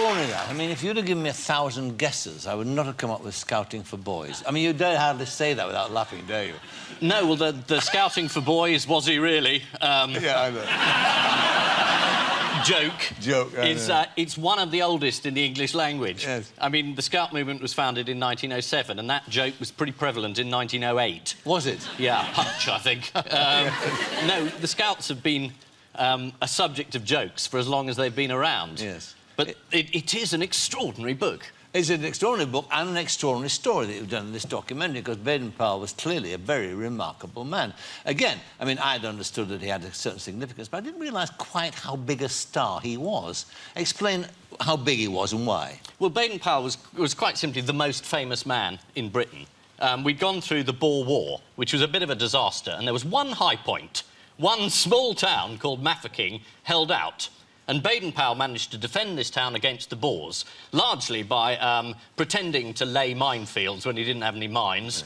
extraordinary, that. I mean, if you'd have given me 1,000 guesses, I would not have come up with Scouting for Boys. I mean, you dare hardly say that without laughing, dare you? No, well, the Scouting for Boys, was he really? Yeah, I know. Joke. It's one of the oldest in the English language. Yes. I mean, the Scout movement was founded in 1907, and that joke was pretty prevalent in 1908. Was it? Yeah, Hutch, I think. No, the Scouts have been a subject of jokes for as long as they've been around. Yes. But it is an extraordinary book. It's an extraordinary book and an extraordinary story that you've done in this documentary, because Baden-Powell was clearly a very remarkable man. Again, I mean, I'd understood that he had a certain significance, but I didn't realise quite how big a star he was. Explain how big he was and why. Well, Baden-Powell was quite simply the most famous man in Britain. We'd gone through the Boer War, which was a bit of a disaster, and there was one high point. One small town called Mafeking held out. And Baden-Powell managed to defend this town against the Boers, largely by pretending to lay minefields when he didn't have any mines.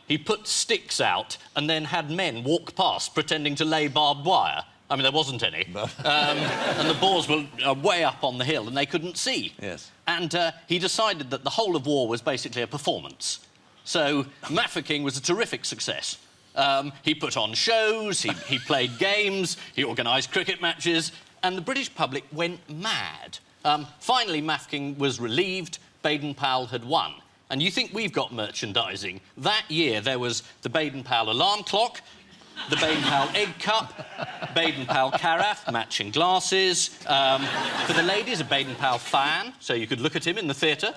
He put sticks out and then had men walk past pretending to lay barbed wire. I mean, there wasn't any. And the Boers were way up on the hill and they couldn't see. Yes. And he decided that the whole of war was basically a performance. So Mafeking was a terrific success. He put on shows, he played games, he organised cricket matches, and the British public went mad. Finally, Mafeking was relieved, Baden-Powell had won. And you think we've got merchandising. That year, there was the Baden-Powell alarm clock, the Baden-Powell egg cup, Baden-Powell carafe, matching glasses. For the ladies, a Baden-Powell fan, so you could look at him in the theatre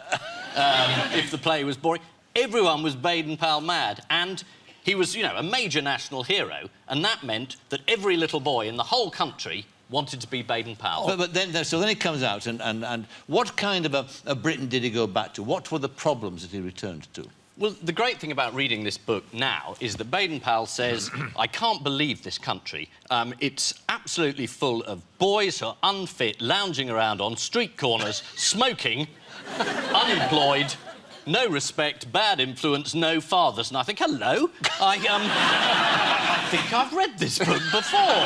if the play was boring. Everyone was Baden-Powell mad, and he was, you know, a major national hero, and that meant that every little boy in the whole country wanted to be Baden-Powell. But then he comes out, and what kind of a Britain did he go back to? What were the problems that he returned to? Well, the great thing about reading this book now is that Baden-Powell says, I can't believe this country. It's absolutely full of boys who are unfit, lounging around on street corners, smoking, unemployed, no respect, bad influence, no fathers. And I think, hello, I think I've read this book before.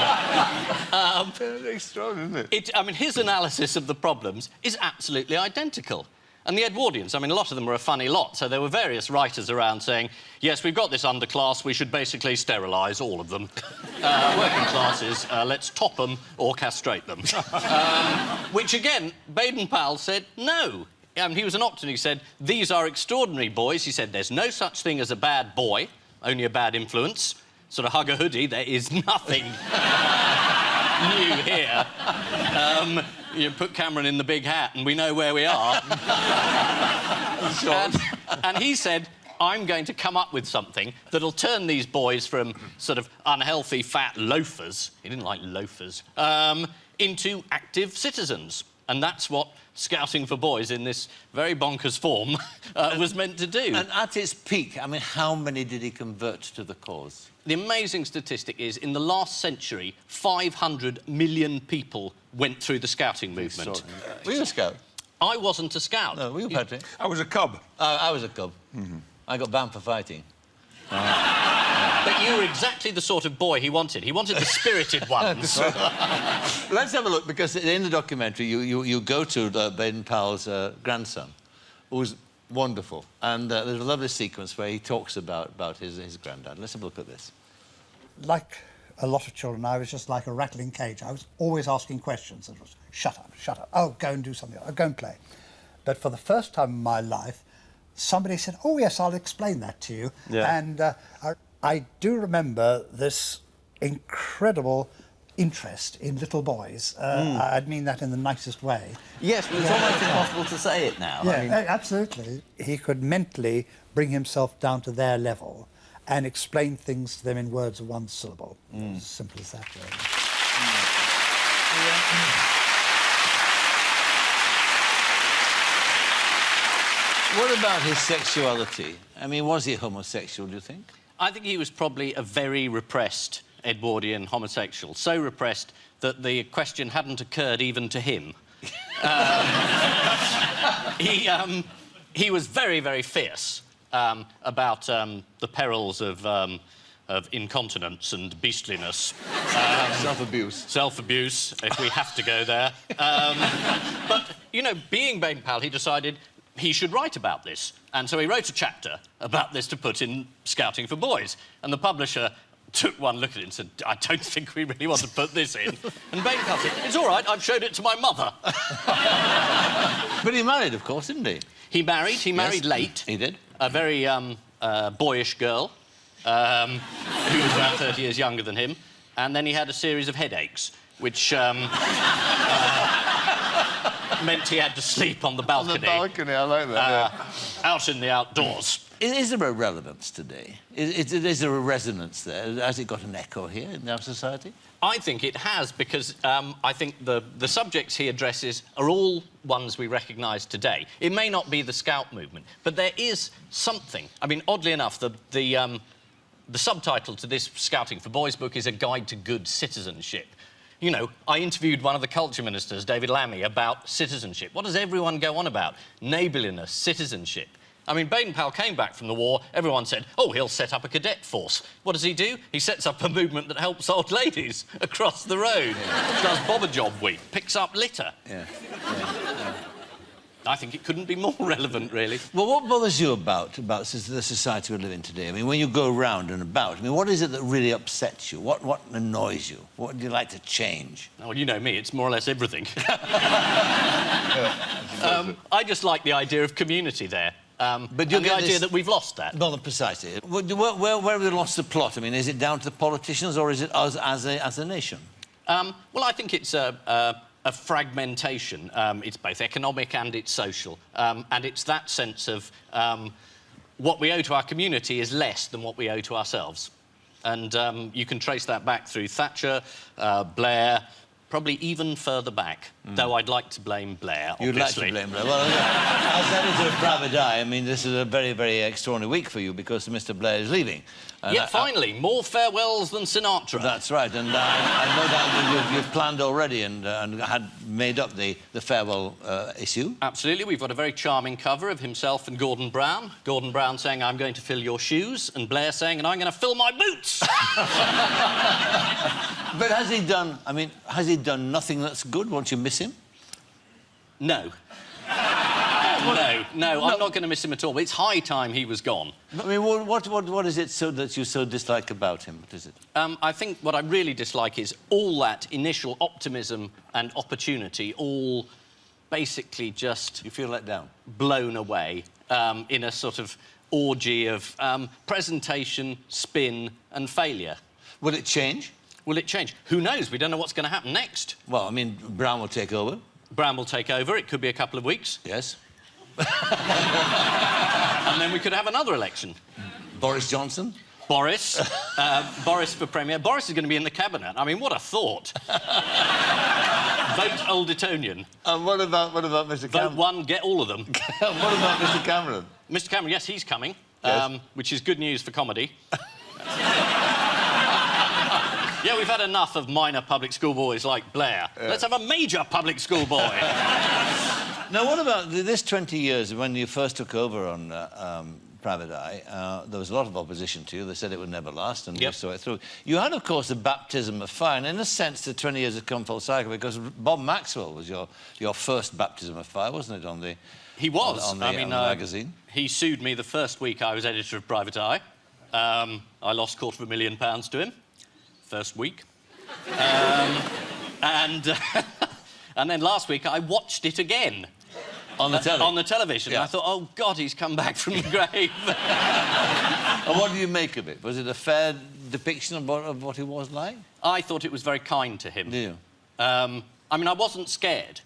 It's extraordinary, isn't it? I mean, his analysis of the problems is absolutely identical. And the Edwardians, I mean, a lot of them were a funny lot, so there were various writers around saying, yes, we've got this underclass, we should basically sterilise all of them. Working classes, let's top them or castrate them. Which, again, Baden-Powell said no. He was an optimist. He said, these are extraordinary boys. He said, there's no such thing as a bad boy, only a bad influence. Sort of hug a hoodie, there is nothing new here. You put Cameron in the big hat and we know where we are. and he said, I'm going to come up with something that'll turn these boys from sort of unhealthy, fat loafers, he didn't like loafers, into active citizens. And that's what Scouting for Boys in this very bonkers form was meant to do. And at its peak, I mean, how many did he convert to the cause? The amazing statistic is, in the last century, 500 million people went through the Scouting movement. Were you a Scout? I wasn't a Scout. No, were you, Patrick? I was a cub. I was a cub. Mm-hmm. I got banned for fighting. But you were exactly the sort of boy he wanted. He wanted the spirited ones. Let's have a look, because in the documentary you go to Baden-Powell's grandson, who's wonderful, and there's a lovely sequence where he talks about his granddad. Let's have a look at this. Like a lot of children, I was just like a rattling cage. I was always asking questions. It was, shut up, oh, go and do something, oh, go and play. But for the first time in my life, somebody said, oh, yes, I'll explain that to you. Yeah. And I do remember this incredible interest in little boys. I mean that in the nicest way. Yes, but it's almost impossible to say it now. Yeah, I mean... absolutely. He could mentally bring himself down to their level and explain things to them in words of one syllable. As simple as that, really. What about his sexuality? I mean, was he homosexual, do you think? I think he was probably a very repressed Edwardian homosexual, so repressed that the question hadn't occurred even to him. He was very, very fierce about the perils of of incontinence and beastliness. Self-abuse. Self-abuse, if we have to go there. But, you know, being Baden-Powell, he decided he should write about this. And so he wrote a chapter about this to put in Scouting for Boys. And the publisher took one look at it and said, I don't think we really want to put this in. And Baden-Powell said, it's all right, I've showed it to my mother. But he married, of course, didn't he? He married late. He did. A very boyish girl who was about 30 years younger than him. And then he had a series of headaches, which meant he had to sleep on the balcony. On the balcony, I like that. Out in the outdoors. Is there a relevance today? Is there a resonance there? Has it got an echo here in our society? I think it has, because I think the subjects he addresses are all ones we recognise today. It may not be the Scout movement, but there is something. I mean, oddly enough, the subtitle to this Scouting for Boys book is A Guide to Good Citizenship. You know, I interviewed one of the culture ministers, David Lammy, about citizenship. What does everyone go on about? Neighbourliness, citizenship. I mean, Baden-Powell came back from the war, everyone said, oh, he'll set up a cadet force. What does he do? He sets up a movement that helps old ladies across the road. Does Bob-a-Job Week, picks up litter. Yeah. I think it couldn't be more relevant, really. Well, what bothers you about the society we live in today? I mean, when you go round and about, I mean, what is it that really upsets you? What annoys you? What would you like to change? Well, you know me, it's more or less everything. I just like the idea of community there. But the idea that we've lost that. Well, precisely. Where have we lost the plot? I mean, is it down to the politicians or is it us as a nation? Well, I think it's a fragmentation. It's both economic and it's social. And it's that sense of what we owe to our community is less than what we owe to ourselves. And you can trace that back through Thatcher, Blair, probably even further back, though I'd like to blame Blair, obviously. You'd like to blame Blair. Well, as editor of Private Eye, I mean, this is a very, very extraordinary week for you because Mr. Blair is leaving. Yeah, finally, more farewells than Sinatra. That's right, and I know that you've planned already and had made up the farewell issue. Absolutely, we've got a very charming cover of himself and Gordon Brown. Gordon Brown saying, I'm going to fill your shoes, and Blair saying, and I'm going to fill my boots. But has he done nothing that's good? Won't you miss him? No. No, I'm not going to miss him at all. It's high time he was gone. I mean, what is it that you so dislike about him? What is it? I think what I really dislike is all that initial optimism and opportunity, all basically just... You feel let down? Blown away in a sort of orgy of presentation, spin and failure. Will it change? Will it change? Who knows? We don't know what's going to happen next. Well, I mean, Brown will take over. Brown will take over. It could be a couple of weeks. Yes. And then we could have another election. Boris Johnson? Boris. Boris for Premier. Boris is going to be in the Cabinet. I mean, what a thought. Vote Old Etonian. And what about Mr. Cameron? Vote one, get all of them. What about Mr. Cameron? Mr. Cameron, yes, he's coming, yes. Which is good news for comedy. Yeah, we've had enough of minor public school boys like Blair. Yeah. Let's have a major public school boy. Now, what about this 20 years when you first took over on Private Eye? There was a lot of opposition to you. They said it would never last, and you saw it through. You had, of course, a baptism of fire, and in a sense, the 20 years have come full cycle because Bob Maxwell was your first baptism of fire, wasn't it, on the... He was. On the magazine. He sued me the first week I was editor of Private Eye. I lost £250,000 to him. First week. And then last week I watched it again. On the television? On the television. Yeah. I thought, oh, God, he's come back from the grave. And what do you make of it? Was it a fair depiction of what he was like? I thought it was very kind to him. Do you? I mean, I wasn't scared.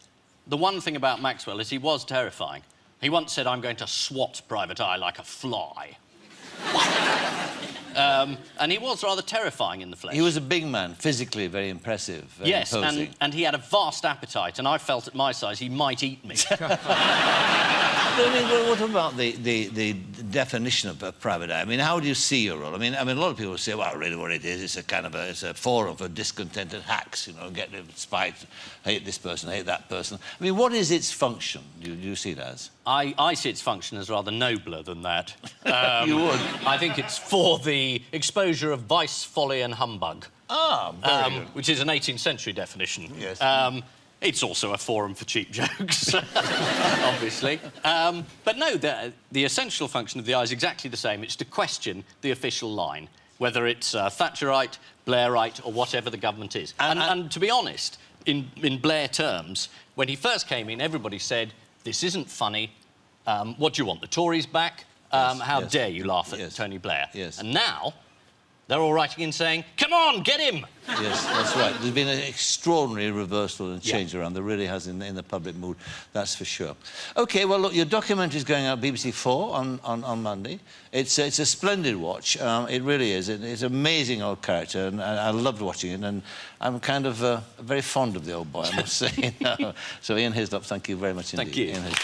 The one thing about Maxwell is he was terrifying. He once said, I'm going to swat Private Eye like a fly. And he was rather terrifying in the flesh. He was a big man, physically very impressive. Yes, and he had a vast appetite, and I felt at my size he might eat me. I mean, what about the definition of private eye? I mean, how do you see your role? I mean, a lot of people say, well, really what it is, it's a kind of it's a forum for discontented hacks, you know, get spite, hate this person, hate that person. I mean, what is its function? Do you see it as? I see its function as rather nobler than that. You would? I think it's for the exposure of vice, folly and humbug. Ah, very good. Which is an 18th century definition. Yes. It's also a forum for cheap jokes, obviously. But no, the essential function of the eye is exactly the same. It's to question the official line, whether it's Thatcherite, Blairite or whatever the government is. And to be honest, in Blair terms, when he first came in, everybody said, this isn't funny. What do you want, the Tories back? How dare you laugh at Tony Blair? Yes. And now, they're all writing in saying, come on, get him! Yes, that's right. There's been an extraordinary reversal and change around. There really has in the public mood, that's for sure. OK, well, look, your documentary is going out BBC 4 on Monday. It's a splendid watch. It really is. It's an amazing old character, and I loved watching it, and I'm kind of very fond of the old boy, I must say. So, Ian Hislop, thank you very much indeed. Thank you. Ian Hislop.